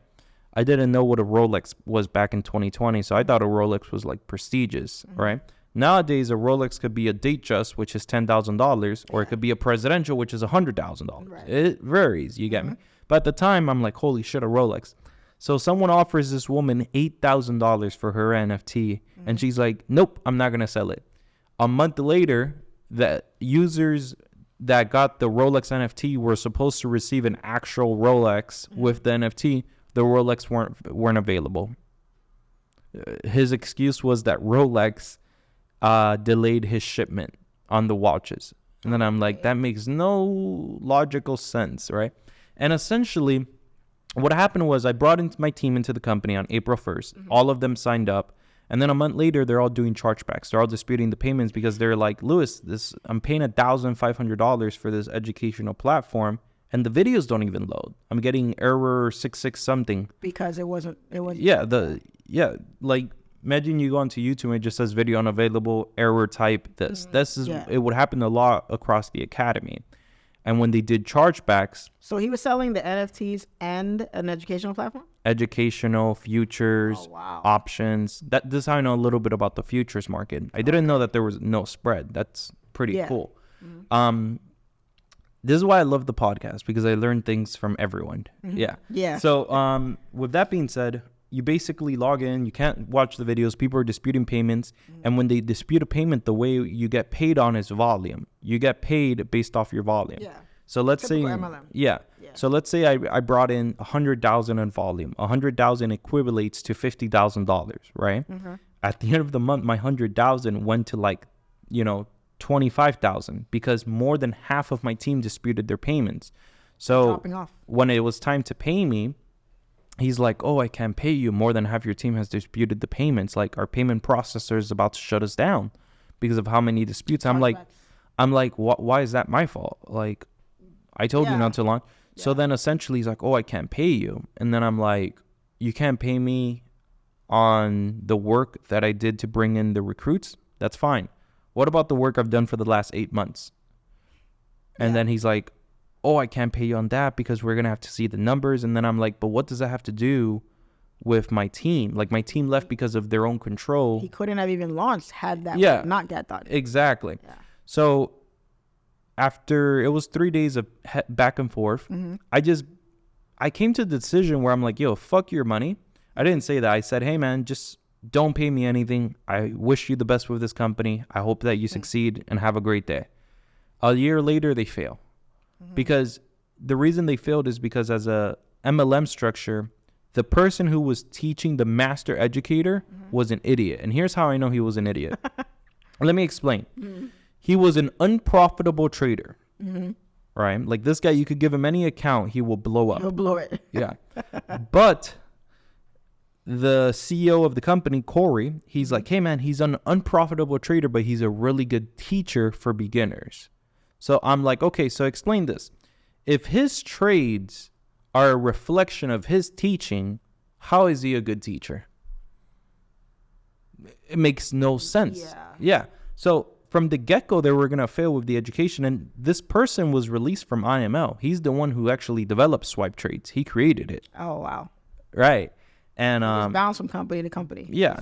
I didn't know what a Rolex was back in 2020, so I thought a Rolex was like prestigious, right? Nowadays, a Rolex could be a Datejust, which is $10,000, or it could be a presidential, which is $100,000. Right. It varies, you get me? But at the time, I'm like, holy shit, a Rolex. So someone offers this woman $8,000 for her NFT, and she's like, nope, I'm not going to sell it. A month later, the users that got the Rolex NFT were supposed to receive an actual Rolex with the NFT. The Rolex weren't available. His excuse was that Rolex delayed his shipment on the watches. And then I'm like, that makes no logical sense, right? And essentially, what happened was I brought my team into the company on April 1st. All of them signed up. And then a month later, they're all doing chargebacks. They're all disputing the payments because they're like, Louis, I'm paying $1,500 for this educational platform, and the videos don't even load. I'm getting error 66 something. Because it wasn't. Yeah, like imagine you go onto YouTube and it just says video unavailable, error type this. It would happen a lot across the academy. And when they did chargebacks, So he was selling the NFTs and an educational platform? educational, futures, options. This is how I know a little bit about the futures market. I didn't know that there was no spread. That's pretty cool. This is why I love the podcast, because I learn things from everyone. Yeah. So with that being said, you basically log in, you can't watch the videos, people are disputing payments, and when they dispute a payment, the way you get paid on is volume. You get paid based off your volume. Yeah. So let's Typical say MLM. yeah. So let's say I brought in 100,000 in volume. 100,000 equivalates to $50,000, right? At the end of the month, my 100,000 went to like, 25,000 because more than half of my team disputed their payments. So Dropping off. when it was time to pay me, he's like, oh, I can't pay you. More than half your team has disputed the payments. Like, our payment processor is about to shut us down because of how many disputes. I'm like, why is that my fault? Like, I told you not to launch. So then essentially he's like, oh, I can't pay you. And then I'm like, you can't pay me on the work that I did to bring in the recruits? That's fine. What about the work I've done for the last 8 months? And then he's like, oh, I can't pay you on that because we're going to have to see the numbers. And then I'm like, but what does that have to do with my team? Like, my team left because of their own control. He couldn't have even launched had that not get done. Exactly. Yeah. So after it was 3 days of back and forth, I came to the decision where I'm like, yo, fuck your money. I didn't say that. I said, hey, man, just don't pay me anything. I wish you the best with this company. I hope that you succeed and have a great day. A year later, they fail. Because the reason they failed is because as a MLM structure, the person who was teaching the master educator was an idiot. And here's how I know he was an idiot. Let me explain. He was an unprofitable trader. Right? Like, this guy, you could give him any account, he will blow up. He'll blow it. Yeah. But the CEO of the company, Corey, he's like, hey, man, he's an unprofitable trader, but he's a really good teacher for beginners. So I'm like, okay, so explain this. If his trades are a reflection of his teaching, how is he a good teacher? It makes no sense. Yeah. So from the get-go, they were going to fail with the education. And this person was released from IML. He's the one who actually developed Swipe Trades. He created it. Oh, wow. Right. And Just bounce from company to company. Yeah.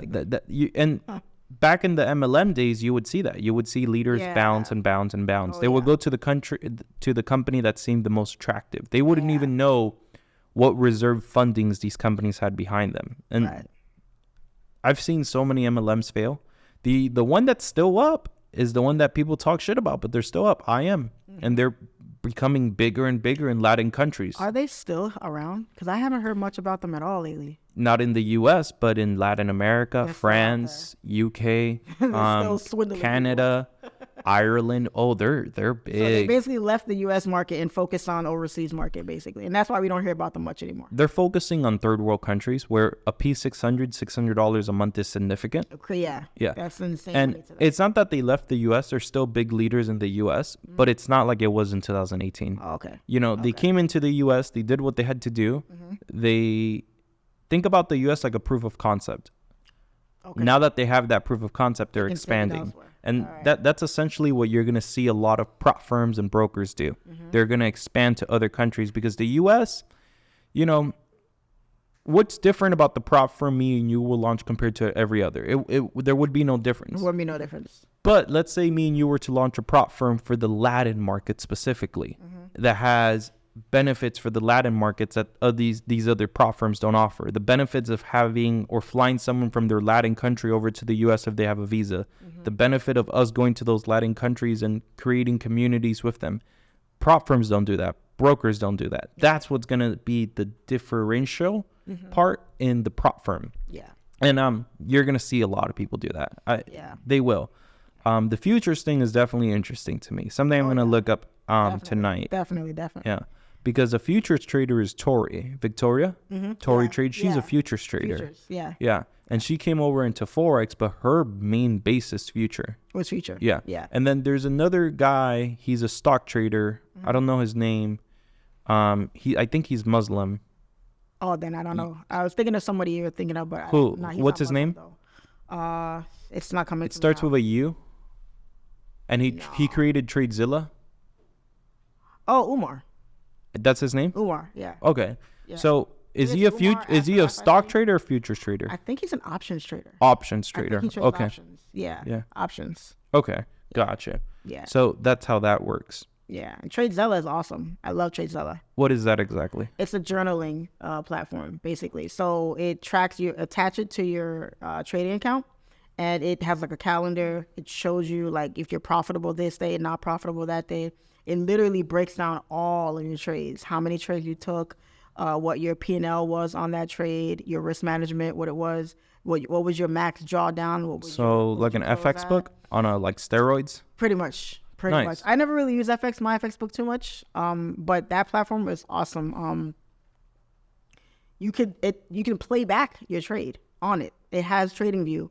Back in the MLM days, you would see that. You would see leaders bounce and bounce and bounce. They would go to the company that seemed the most attractive. They wouldn't even know what reserve fundings these companies had behind them. And I've seen so many MLMs fail. The one that's still up is the one that people talk shit about, but they're still up. IM. And they're becoming bigger and bigger in Latin countries. Are they still around? Because I haven't heard much about them at all lately. Not in the U.S., but in Latin America, France, UK, Canada, Ireland. Oh, they're big. So they basically left the U.S. market and focused on overseas market, basically. And that's why we don't hear about them much anymore. They're focusing on third world countries where a $600 a month is significant. Yeah. That's insane. And it's not that they left the U.S. They're still big leaders in the U.S., but it's not like it was in 2018. Oh, okay. They came into the U.S., they did what they had to do. They think about the U.S. like a proof of concept. Okay. Now that they have that proof of concept, they're expanding. And that's essentially what you're going to see a lot of prop firms and brokers do. They're going to expand to other countries because the U.S., what's different about the prop firm me and you will launch compared to every other? There would be no difference. There would be no difference. But let's say me and you were to launch a prop firm for the Latin market specifically that has benefits for the Latin markets that these other prop firms don't offer. The benefits of having or flying someone from their Latin country over to the U.S. if they have a visa. The benefit of us going to those Latin countries and creating communities with them. Prop firms don't do that. Brokers don't do that. That's what's going to be the differential part in the prop firm. Yeah. And you're going to see a lot of people do that. They will. The futures thing is definitely interesting to me. Something I'm going to look up tonight. Definitely. Yeah. Because a futures trader is Tori. Victoria? Tori Trade. She's a futures trader. Yeah. And she came over into Forex, but her main base is future. What's future? Yeah. And then there's another guy. He's a stock trader. I don't know his name. I think he's Muslim. Oh, then I don't know. I was thinking of somebody you were thinking of, but who? What's his name? It's not coming. It starts with a U. And he created TradeZilla. Oh, Umar. That's his name? Umar, yeah. Okay. Yeah. So is he a stock trader or futures trader? I think he's an options trader. Options trader. He trades options. Yeah. Options. Okay. Gotcha. Yeah. So that's how that works. Yeah. And TradeZilla is awesome. I love TradeZilla. What is that exactly? It's a journaling platform, basically. So it tracks you, attach it to your trading account. And it has like a calendar. It shows you like if you're profitable this day and not profitable that day. It literally breaks down all of your trades, how many trades you took, what your P&L was on that trade, your risk management, what it was, what was your max drawdown. What was So like an FX book on a like steroids? Pretty much. Nice. I never really use my FX book too much, but that platform is awesome. You can play back your trade on it. It has TradingView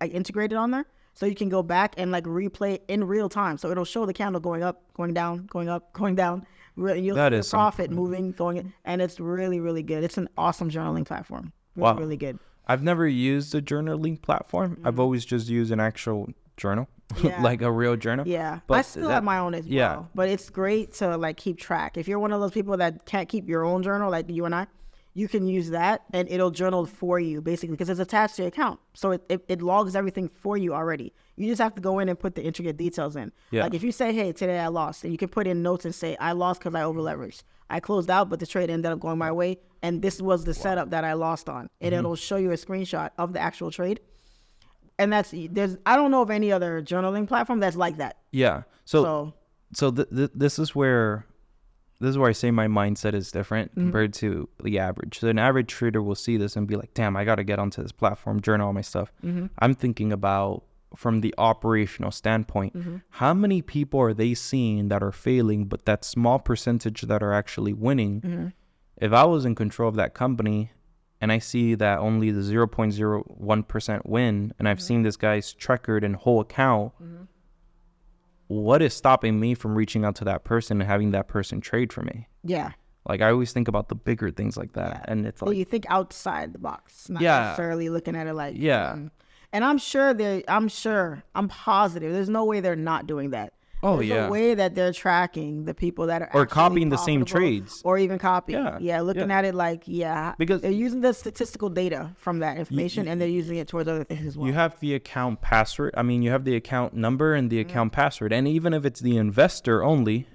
integrated on there, so you can go back and like replay in real time. So it'll show the candle going up, going down, going up, going down. You'll see the profit moving, going, and it's really, really good. It's an awesome journaling platform. Really, really good. I've never used a journaling platform. I've always just used an actual journal, like a real journal. Yeah, but I still have my own as well. But it's great to like keep track. If you're one of those people that can't keep your own journal, like you and I, you can use that and it'll journal for you basically because it's attached to your account. So it logs everything for you already. You just have to go in and put the intricate details in. Yeah. Like if you say, hey, today I lost, and you can put in notes and say, I lost because I over leveraged. I closed out, but the trade ended up going my way. And this was the setup that I lost on. And it'll show you a screenshot of the actual trade. And I don't know of any other journaling platform that's like that. Yeah. So this is where I say my mindset is different compared to the average. So an average trader will see this and be like, damn, I got to get onto this platform, journal all my stuff. I'm thinking about from the operational standpoint, how many people are they seeing that are failing, but that small percentage that are actually winning? If I was in control of that company and I see that only the 0.01% win, and I've seen this guy's record and whole account, what is stopping me from reaching out to that person and having that person trade for me? Yeah. Like I always think about the bigger things like that. Yeah. And it's like, you think outside the box, not necessarily looking at it like, and I'm positive there's no way they're not doing that. There's a way that they're tracking the people that are or copying the same trades or even copying. Looking at it like, because they're using the statistical data from that information and they're using it towards other things as well. You have the account password. I mean, you have the account number and the account password. And even if it's the investor only,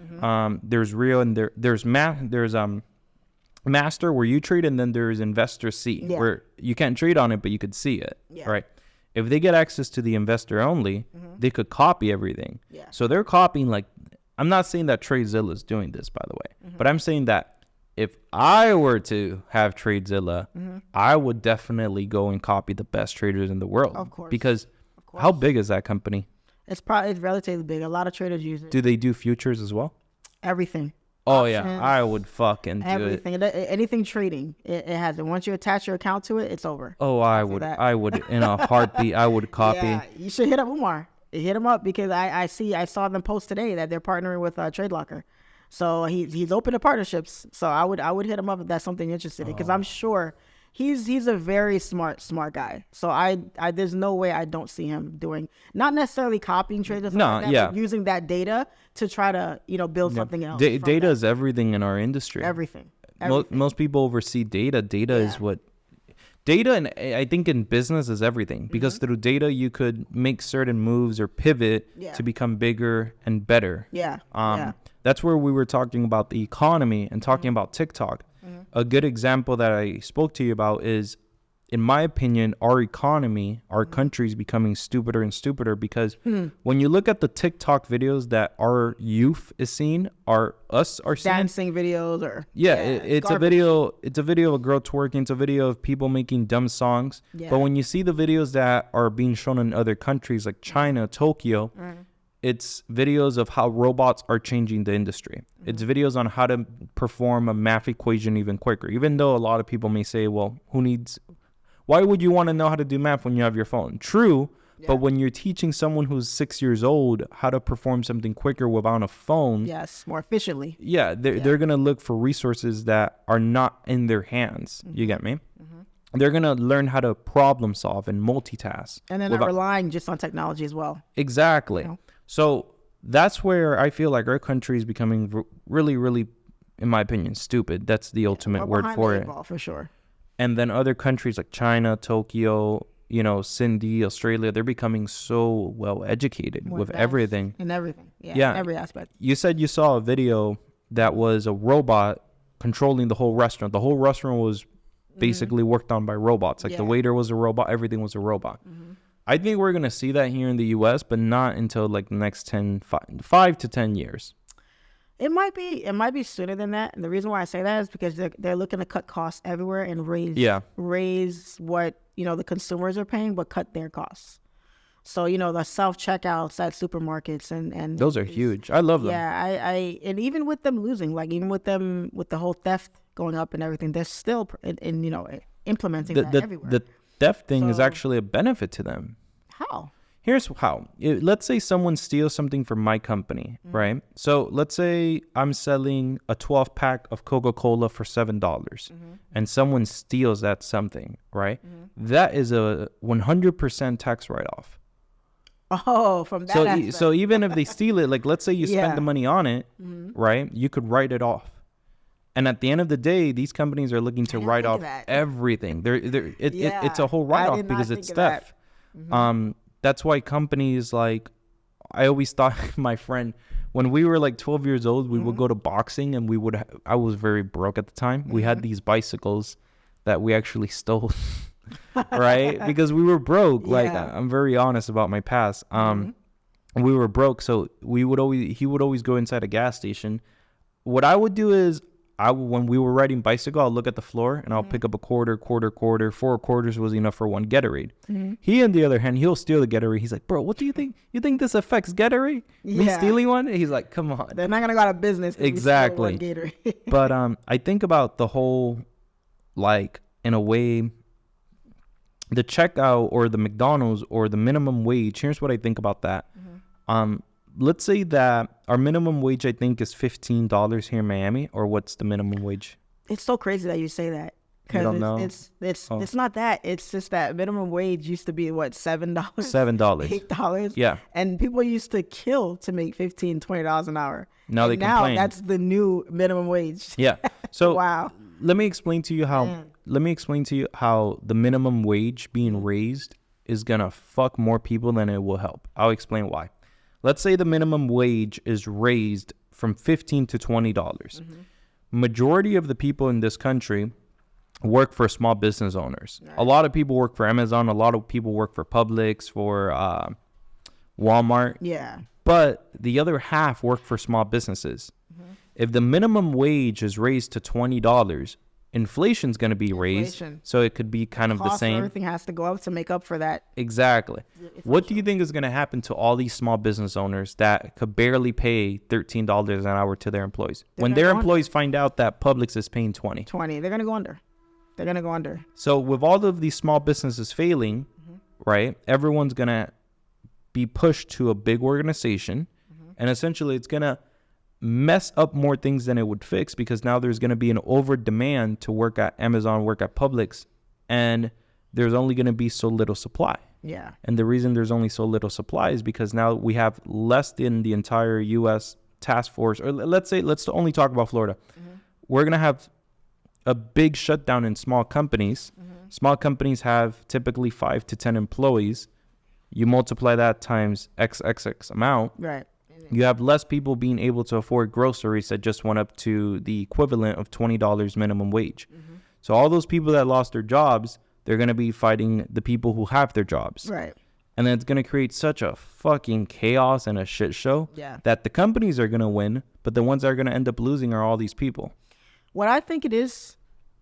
there's real and there's master where you trade, and then there's investor C where you can't trade on it, but you could see it. Right. If they get access to the investor only, they could copy everything. So they're copying, like, I'm not saying that TradeZilla is doing this, by the way, but I'm saying that if I were to have TradeZilla, I would definitely go and copy the best traders in the world. Of course. Because how big is that company? It's relatively big. A lot of traders use it. Do they do futures as well? Everything. Oh, options, I would fucking do everything. Anything trading, it has it. Once you attach your account to it, it's over. Oh, I would in a heartbeat. I would copy. Yeah, you should hit up Umar. Hit him up because I saw them post today that they're partnering with TradeLocker, so he's open to partnerships. So I would hit him up if that's something you're interested in, because I'm sure he's a very smart guy. So I there's no way I don't see him doing, not necessarily copying trades, but using that data to try to build something else. Data is everything in our industry. Everything. Most people oversee data. Data is what. Data, and I think in business, is everything, because through data you could make certain moves or pivot to become bigger and better. That's where we were talking about the economy and talking about TikTok. A good example that I spoke to you about is, in my opinion, our economy, our country is becoming stupider and stupider, because when you look at the TikTok videos that our youth is seeing, are seeing dancing videos, or it's a video of a girl twerking, it's a video of people making dumb songs. But when you see the videos that are being shown in other countries like China, Tokyo, it's videos of how robots are changing the industry. It's videos on how to perform a math equation even quicker, even though a lot of people may say, well, why would you want to know how to do math when you have your phone? True, but when you're teaching someone who's 6 years old how to perform something quicker without a phone, more efficiently. They're going to look for resources that are not in their hands. You get me? They're going to learn how to problem solve and multitask. And they're not relying just on technology as well. Exactly. So that's where I feel like our country is becoming really, really, in my opinion, stupid. That's the ultimate word for it. For sure. And then other countries like China, Tokyo, Cindy, Australia, they're becoming so well educated with everything. In everything. Yeah. Every aspect. You said you saw a video that was a robot controlling the whole restaurant. The whole restaurant was basically worked on by robots. Like the waiter was a robot. Everything was a robot. I think we're going to see that here in the U.S., but not until like the next 5 to 10 years. It might be sooner than that. And the reason why I say that is because they're looking to cut costs everywhere and raise what, the consumers are paying, but cut their costs. So, the self-checkouts at supermarkets and those are huge. I love them. Yeah, and even with them losing, even with the whole theft going up and everything, they're still implementing that everywhere. The theft thing is actually a benefit to them. How? Here's how. Let's say someone steals something from my company, right? So let's say I'm selling a 12-pack of Coca-Cola for $7, and someone steals that something, right? That is a 100% tax write-off. Oh, from that aspect. So even if they steal it, let's say you spend the money on it, right? You could write it off. And at the end of the day, these companies are looking to write off everything. It's a whole write-off because it's theft. That's why companies I always thought my friend, when we were 12 years old, we would go to boxing and I was very broke at the time. We had these bicycles that we actually stole, right? Because we were broke. I'm very honest about my past. We were broke. So he would always go inside a gas station. What I would do is, when we were riding bicycle, I'll look at the floor and I'll pick up a quarter. 4 quarters was enough for one Gatorade. He, on the other hand, he'll steal the Gatorade. He's like, bro, what do you think? You think this affects Gatorade? Me stealing one? He's like, come on. They're not going to go out of business. Exactly. But I think about the whole, in a way, the checkout or the McDonald's or the minimum wage. Here's what I think about that. Let's say that our minimum wage, I think, is $15 here in Miami, or what's the minimum wage? It's so crazy that you say that. You don't know? It's not that. It's just that minimum wage used to be, what, $7? $7. $8? Yeah. And people used to kill to make $15, $20 an hour. Now they complain. Now that's the new minimum wage. Yeah. So wow. Let me explain to you how the minimum wage being raised is gonna fuck more people than it will help. I'll explain why. Let's say the minimum wage is raised from $15 to $20. Majority of the people in this country work for small business owners. Right. A lot of people work for Amazon. A lot of people work for Publix, for Walmart. Yeah. But the other half work for small businesses. If the minimum wage is raised to $20, inflation's going to be raised, so it could be kind of the same. Everything has to go up to make up for that. Exactly. What do you think is going to happen to all these small business owners that could barely pay $13 an hour to their employees when their employees find out that Publix is paying $20? They're going to go under. They're going to go under. So with all of these small businesses failing, right, everyone's going to be pushed to a big organization, and essentially it's going to mess up more things than it would fix, because now there's going to be an over demand to work at Amazon, work at Publix, and there's only going to be so little supply. Yeah. And the reason there's only so little supply is because now we have less than the entire U.S. task force, or let's only talk about Florida. We're going to have a big shutdown in small companies. Small companies have typically 5 to 10 employees. You multiply that times XXX amount. Right. You have less people being able to afford groceries that just went up to the equivalent of $20 minimum wage. So all those people that lost their jobs, they're going to be fighting the people who have their jobs. Right. And then it's going to create such a fucking chaos and a shit show that the companies are going to win, but the ones that are going to end up losing are all these people. What I think it is,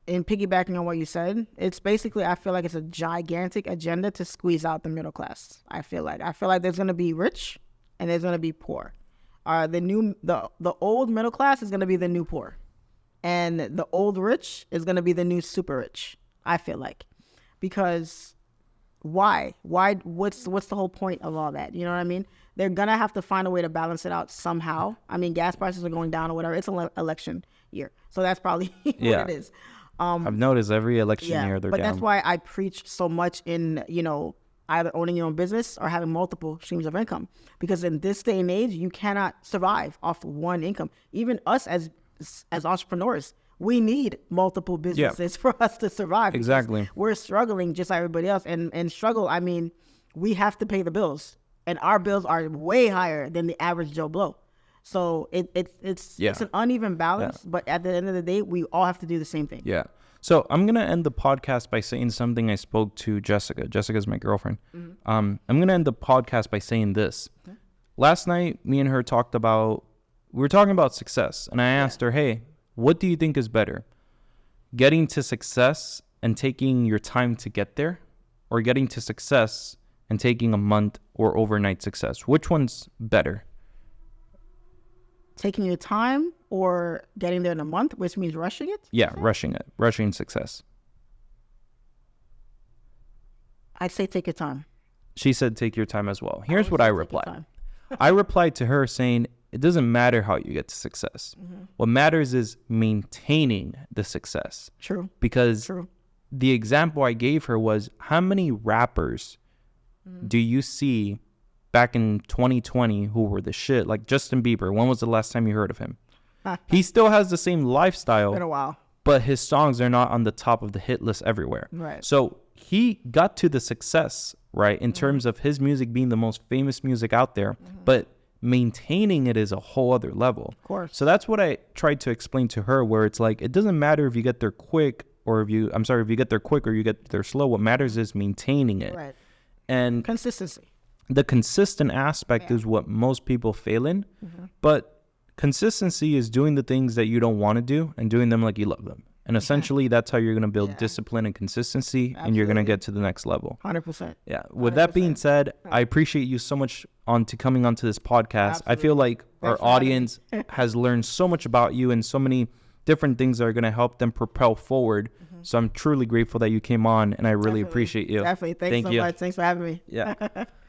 in piggybacking on what you said, it's basically, I feel like it's a gigantic agenda to squeeze out the middle class. I feel like there's going to be rich and there's going to be poor. The old middle class is going to be the new poor, and the old rich is going to be the new super rich. I feel like, because why? What's the whole point of all that? You know what I mean? They're going to have to find a way to balance it out somehow. I mean, gas prices are going down or whatever. It's an election year, so that's probably what it is. I've noticed every election year they're down. But that's why I preach so much in, either owning your own business or having multiple streams of income, because in this day and age, you cannot survive off one income. Even us as entrepreneurs, we need multiple businesses for us to survive. Exactly. We're struggling just like everybody else, and struggle, I mean, we have to pay the bills, and our bills are way higher than the average Joe Blow. So it's an uneven balance, but at the end of the day, we all have to do the same thing. Yeah. So I'm going to end the podcast by saying something I spoke to Jessica. Jessica's my girlfriend. I'm going to end the podcast by saying this. Last night, me and her talked about, we're talking about success, and I asked her, hey, what do you think is better? Getting to success and taking your time to get there, or getting to success and taking a month or overnight success? Which one's better? Taking your time or getting there in a month, which means rushing it? Yeah, rushing it. Rushing success. I'd say take your time. She said take your time as well. Here's what I replied. Time. I replied to her saying, it doesn't matter how you get to success. What matters is maintaining the success. True. Because True. the example I gave her was, how many rappers do you see back in 2020 who were the shit? Like Justin Bieber. When was the last time you heard of him? He still has the same lifestyle. Been a while. But his songs are not on the top of the hit list everywhere. Right. So he got to the success, right, in terms of his music being the most famous music out there, but maintaining it is a whole other level. Of course. So that's what I tried to explain to her, where it's like, it doesn't matter if you get there quick or if you get there quick or you get there slow. What matters is maintaining it. Right. And Consistency. the consistent aspect is what most people fail in, but consistency is doing the things that you don't want to do and doing them like you love them. And essentially, that's how you're going to build discipline and consistency, and you're going to get to the next level. 100%. Yeah. With that being said, I appreciate you so much coming onto this podcast. I feel like our audience has learned so much about you and so many different things that are going to help them propel forward. So I'm truly grateful that you came on, and I really appreciate you. Definitely. Thanks so much. Thanks for having me. Yeah.